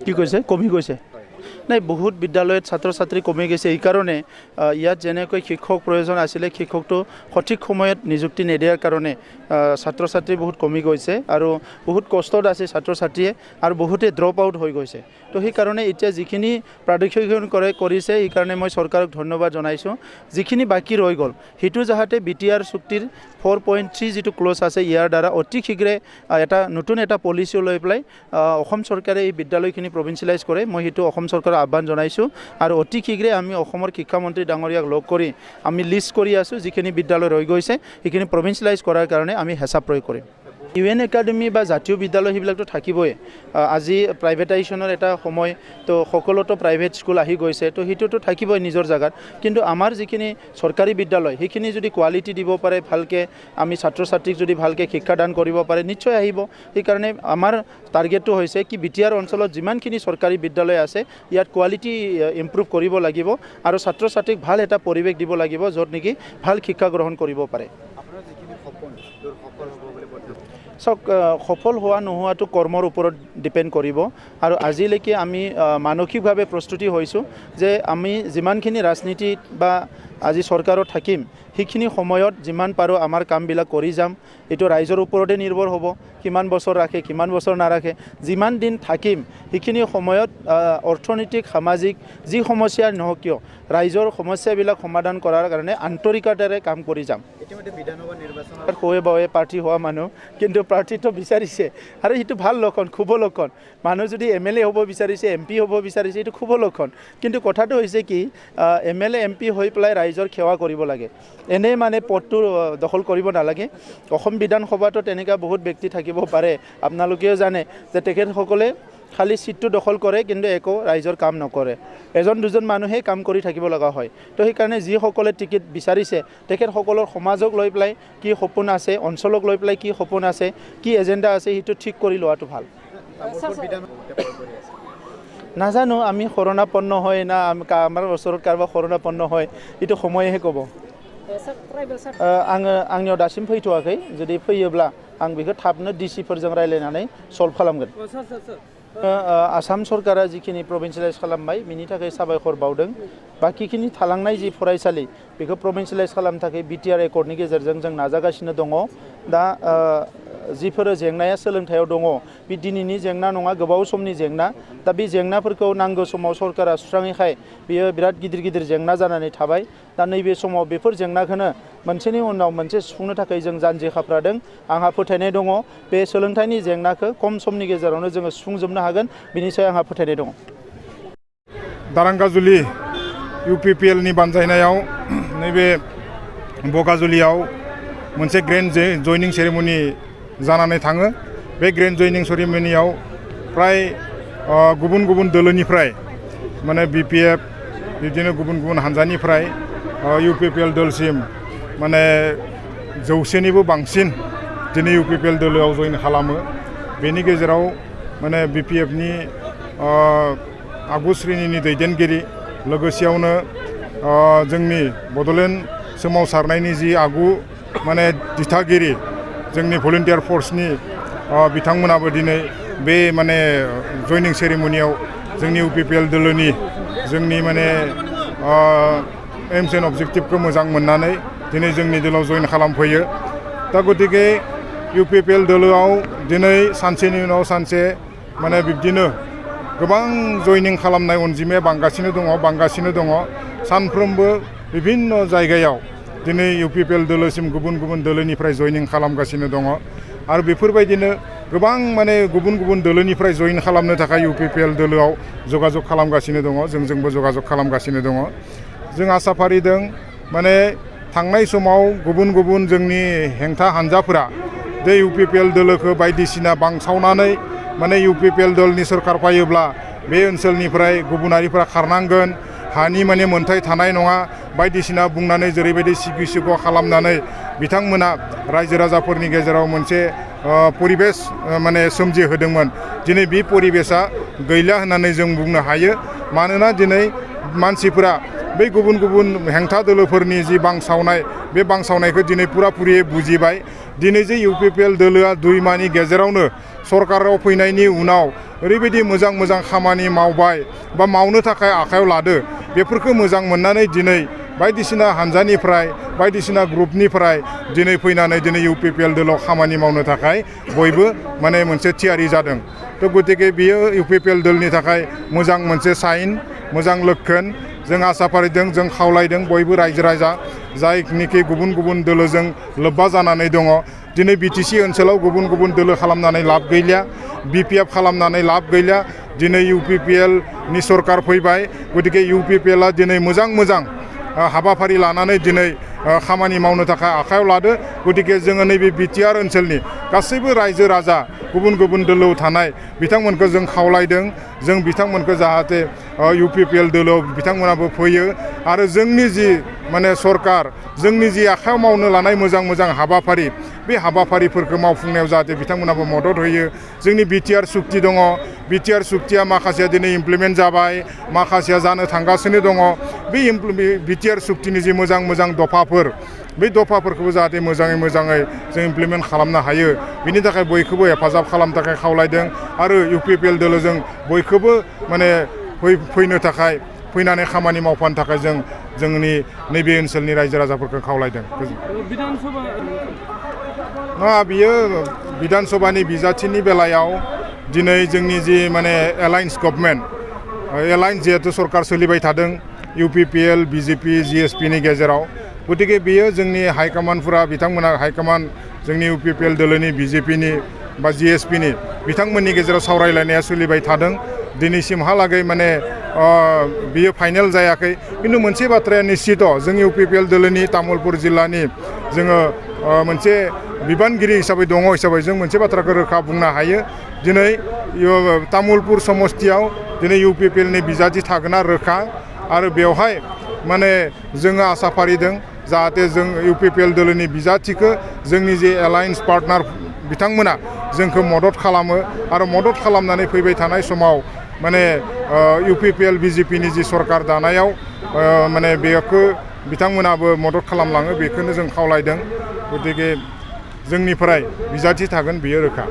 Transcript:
কি কৈছে কমি গৈছে নাই বহুত বিদ্যালয়ত ছাত্ৰ ছাত্ৰী কমি গৈছে এই কাৰণে ইয়াত যেনেকৈ শিক্ষক প্ৰয়োজন আছিল শিক্ষকটো সঠিক সময়ত নিযুক্তি নিদিয়াৰ কাৰণে ছাত্ৰ ছাত্ৰী বহুত কমি গৈছে আৰু বহুত কষ্টত আছে ছাত্ৰ ছাত্ৰীয়ে আৰু বহুতে ড্ৰপ আউট হৈ গৈছে তো সেই কাৰণে এতিয়া যিখিনি প্ৰাদেশিকৰণ কৰিছে এই কাৰণে মই চৰকাৰক ধন্যবাদ জনাইছোঁ যিখিনি বাকি ৰৈ গ'ল হেতু যাহাতে বিটিআৰ চুক্তিৰ 4.3 যেটো ক্লজ আছে ইয়াৰ দ্বাৰা অতি শীঘ্ৰে এটা নতুন এটা পলিচি লৈ পেলাই অসম চৰকাৰে এই বিদ্যালয়খিনি প্ৰভিন্সিয়েলাইজ কৰে মই হেতু অসম চৰকাৰৰ আহ্বান জনাইছোঁ আৰু অতি শীঘ্ৰে আমি অসমৰ শিক্ষামন্ত্ৰী ডাঙৰীয়াক লগ কৰি আমি লিষ্ট কৰি আছোঁ যিখিনি বিদ্যালয় ৰৈ গৈছে সেইখিনি প্ৰভিন্সিয়েলাইজ কৰাৰ কাৰণে আমি হেঁচা প্ৰয়োগ কৰিম UN একাডেমি বা জাতীয় বিদ্যালয় সেইবিলাকতো থাকিবই আজি প্ৰাইভেটাইজেশ্যনৰ এটা সময় তো সকলোতো প্ৰাইভেট স্কুল আহি গৈছে তো সেইটোতো থাকিবই নিজৰ জাগাত কিন্তু আমাৰ যিখিনি চৰকাৰী বিদ্যালয় সেইখিনি যদি কোৱালিটি দিব পাৰে ভালকৈ আমি ছাত্ৰ ছাত্ৰীক যদি ভালকৈ শিক্ষাদান কৰিব পাৰে নিশ্চয় আহিব সেইকাৰণে আমাৰ টাৰ্গেটটো হৈছে কি বিটিআৰ অঞ্চলত যিমানখিনি চৰকাৰী বিদ্যালয় আছে ইয়াত কোৱালিটি ইম্প্ৰুভ কৰিব লাগিব আৰু ছাত্ৰ ছাত্ৰীক ভাল এটা পৰিৱেশ দিব লাগিব য'ত নেকি ভাল শিক্ষা গ্ৰহণ কৰিব পাৰে সফল হোৱা নোহোৱাটো কৰ্মৰ ওপৰত ডিপেণ্ড কৰিব আৰু আজিলৈকে আমি মানসিকভাৱে প্ৰস্তুতি হৈছোঁ যে আমি যিমানখিনি ৰাজনীতিত বা আজি চৰকাৰত থাকিম সেইখিনি সময়ত যিমান পাৰোঁ আমাৰ কামবিলাক কৰি যাম এইটো ৰাইজৰ ওপৰতে নিৰ্ভৰ হ'ব কিমান বছৰ ৰাখে কিমান বছৰ নাৰাখে যিমান দিন থাকিম সেইখিনি সময়ত অৰ্থনৈতিক সামাজিক যি সমস্যা নহওক কিয় ৰাইজৰ সমস্যাবিলাক সমাধান কৰাৰ কাৰণে আন্তৰিকতাৰে কাম কৰি যাম ইতিমধ্যে বিধানসভা নিৰ্বাচনত হৈ বয়ে প্ৰাৰ্থী হোৱা মানুহ কিন্তু প্ৰাৰ্থীটো বিচাৰিছে আৰু সেইটো ভাল লক্ষণ শুভ লক্ষণ মানুহ যদি MLA হ'ব বিচাৰিছে MP হ'ব বিচাৰিছে এইটো শুভ লক্ষণ কিন্তু কথাটো হৈছে কি MLA MP হৈ পেলাই ৰাইজৰ সেৱা কৰিব লাগে এনে মানে পদটো দখল কৰিব নালাগে অসম বিধানসভাতো তেনেকুৱা বহুত ব্যক্তি থাকিব পাৰে আপোনালোকেও জানে যে তেখেতসকলে খালি সিটটো দখল কৰে কিন্তু একো ৰাইজৰ কাম নকৰে এজন দুজন মানুহে কাম কৰি থাকিব লগা হয় তো সেইকাৰণে যিসকলে টিকেট বিচাৰিছে তেখেতসকলৰ সমাজক লৈ পেলাই কি সপোন আছে অঞ্চলক লৈ পেলাই কি সপোন আছে কি এজেণ্ডা আছে সেইটো ঠিক কৰি লোৱাটো ভাল নাজানো আমি শৰণাপন্ন হয় না আমাৰ ওচৰত কাৰোবাৰ শৰণাপন্ন হয় এইটো সময়েহে ক'ব आंनियाव दासिम फैथ'वाखै जुदि फैयोब्ला आं बेखौ थाबनो डिसिफोरजों रायलायनानै सल्भ खालामगोन आसाम सरकारा जिखिनि प्रभिन्सियेलाइज खालामबाय बिनि थाखाय साबायखर बावदों बाकिखिनि थालांनाय जि फरायसालि बेखौ प्रभिन्सियेलाइज खालामनो थाखाय बिटिआर एकर्डनि गेजेरजों जों नाजागासिनो दङ दा जिफोर जेंनाया सोलोंथायाव दङ बे दिनैनि जेंना नङा गोबाव समनि जेंना दा बे जेंनाफोरखौ नांगौ समाव सरकारा सुस्राङैखाय बेयो बिराद गिदिर गिदिर जेंना जानानै थाबाय दा नैबे समाव बेफोर जेंनाखौनो मोनसेनि उनाव मोनसे सुफुंनो थाखाय जों जानजि खाफ्रादों आंहा फोथायनाय दङ बे सोलोंथाइनि जेंनाखौ खम समनि गेजेरावनो जोङो सुफुंजोबनो हागोन बिनि सायाव आंहा फोथायनाय दङ दारांगाजुलि UPPL नि बानजायनायाव नैबे बगाजुलियाव मोनसे ग्रेन्ड जयनिं सेरेमनि जानानै थाङो बे ग्रेन्ड जयनिं सेरेमनियाव प्राय गुबुन गुबुन दोलोनिफ्राय माने BPF बिदिनो गुबुन गुबुन हानजानिफ्राय UPPL दोलसिम माने 100निबो बांसिन दिनै UPPL दोलोआव जइन खालामो बेनि गेजेराव माने BPF नि आगु श्रेणिनि दैदेनगिरि लोगोसेयावनो जोंनि बड'लेण्ड सोमावसारनायनि जि आगु माने दिथागिरि जोंनि भलन्टियार फर्सनि बिथांमोनाबो दिनै बे माने जयनिं सेरेमनियाव जोंनि UPPL दोलोनि जोंनि माने एम्स एन्ड अबजेक्टिभखौ मोजां मोननानै दिनै जोंनि दोलोआव जइन खालामफैयो दा गतिके UPPL दोलोआव दिनै सानसेनि उनाव सानसे माने बिब्दिनो गोबां जयनिं खालामनाय अनजिमाया बांगासिनो दङ सानफ्रोमबो बिभिन्न जायगायाव दिनै UPPL दोलोसिम गुबुन गुबुन दोलोनिफ्राय जयनिं खालामगासिनो दङ आरो बेफोरबायदिनो गोबां माने गुबुन गुबुन दोलोनिफ्राय जइन खालामनो थाखाय UPPL दोलोआव जगाजग खालामगासिनो दङ जोंबो जगाजग खालामगासिनो दङ जों आसा फारिदों माने थांनाय समाव गुबुन गुबुन जोंनि हेंथा हानजाफोरा बे UPPL दोलोखौ बायदिसिना बांसावनानै माने UPPL दोलनि सरकार फैयोब्ला बे ओनसोलनिफ्राय गुबुनारिफोरा खारनांगोन हानि माने मोनथाय थानाय नङा बायदिसिना बुंनानै जेरैबायदि सिगि खालामनानै बिथांमोना रायजो राजाफोरनि गेजेराव मोनसे परिबेस माने सोमजिहोदोंमोन दिनै बे परिबेसा गैला होननानै जों बुंनो हायो मानोना दिनै मानसिफोरा बै गुबुन गुबुन हेंथा दोलोफोरनि जि बांसावनाय बे बांसावनायखौ दिनै पुरापुरियै बुजिबाय दिनै जे UPPL दोलोआ 2 माहनि गेजेरावनो सरकाराव फैनायनि उनाव ओरैबायदि मोजां मोजां खामानि मावबाय बा मावनो थाखाय आखायाव लादो बेफोरखौ मोजां मोननानै दिनै बायदिसिना हानजानिफ्राय बायदिसिना ग्रुपनिफ्राय दिनै फैनानै दिनै UPPL दोलाव खामानि मावनो थाखाय बयबो माने मोनसे थियारि जादों थ' गतिके बियो UPPL दोलनि थाखाय मोजां मोनसे साइन मोजां लक्षण जों आसा फारिदों जों खावलायदों बयबो रायजो राजा जायनिखि गुबुन गुबुन दोलोजों लोब्बा जानानै दङ दिनै BTC ओनसोलाव गुबुन गुबुन दोलो खालामनानै लाब गैलिया BPF खालामनानै लाब गैलिया दिनै UPPL नि सरकार फैबाय गतिके UPPL आ दिनै मोजां मोजां हाबाफारि लानानै दिनै खामानि मावनो थाखाय आखायाव लादो गतिके जोङो नैबे BTR ओनसोलनि गासैबो रायजो राजा गुबुन गुबुन दोलोआव थानाय बिथांमोनखौ जों खावलायदों जों बिथांमोनखौ जाहाथे UPPL दोलोआव बिथांमोनाबो फैयो आरो जोंनि जि माने सरकार जोंनि जि आखायाव मावनो लानाय मोजां मोजां हाबाफारि बे हाबाफारिफोरखौ मावफुंनायाव जाहाथे बिथांमोनाबो मदद होयो जोंनि BTR सुक्ति दङ BTR सुक्तिया माखासेया दिनै इमप्लिमेन्ट जाबाय माखासेया जानो थांगासिनो दङ बे BTR सुक्तिनि जि मोजां मोजां दफाफोर बै दफाफोरखौबो जाहाथे मोजाङै जों इमप्लिमेन्ट खालामनो हायो बिनि थाखाय बयखौबो हेफाजाब खालामनो थाखाय खावलायदों आरो UPPL दोलोजों बयखौबो माने फैनो थाखाय फैनानै खामानि मावफानो थाखाय जों जोंनि नैबे ओनसोलनि रायजो राजाफोरखौ खावलायदों नङा बियो बिधान सभानि बिजाथिनि बेलायाव दिनै जोंनि जि माने एलायन्स गभर्नमेन्ट एलायन्स जिहेतु सरकार सोलिबाय थादों UPPL BJP GSP नि गेजेराव गतिके बियो जोंनि हाइकमान्डफोरा बिथांमोना हाइकमान्ड जोंनि UPPL दोलोनि BJP नि बा GSP नि बिथांमोननि गेजेराव सावरायलायनाया सोलिबाय थादों दिनैसिमहालागै माने बियो फाइनेल जायाखै खिन्थु मोनसे बाथ्राया निश्चित जोंनि UPPL दोलोनि तामुलपुर जिल्लानि जोङो मोनसे बिबानगिरि हिसाबै दङ हिसाबै जों मोनसे बाथ्राखौ रोखा बुंनो हायो दिनै तामुलपुर समस्तियाव दिनै UPPL नि बिजाथि थागोना रोखा आरो बेवहाय माने जोङो आसा फारिदों जाहाथे जों UPPL दोलोनि बिजाथिखौ जोंनि जे एलायन्स पार्टनार बिथांमोना जोंखौ मदद खालामो आरो मदद खालामनानै फैबाय थानाय समाव माने UPPL BJP नि जि सरकार दानायाव माने बेखौ बिथांमोनाबो मदद खालामलाङो बेखौनो जों खावलायदों गतिके जोंनिफ्राय बिजाथि थागोन बियो रोखा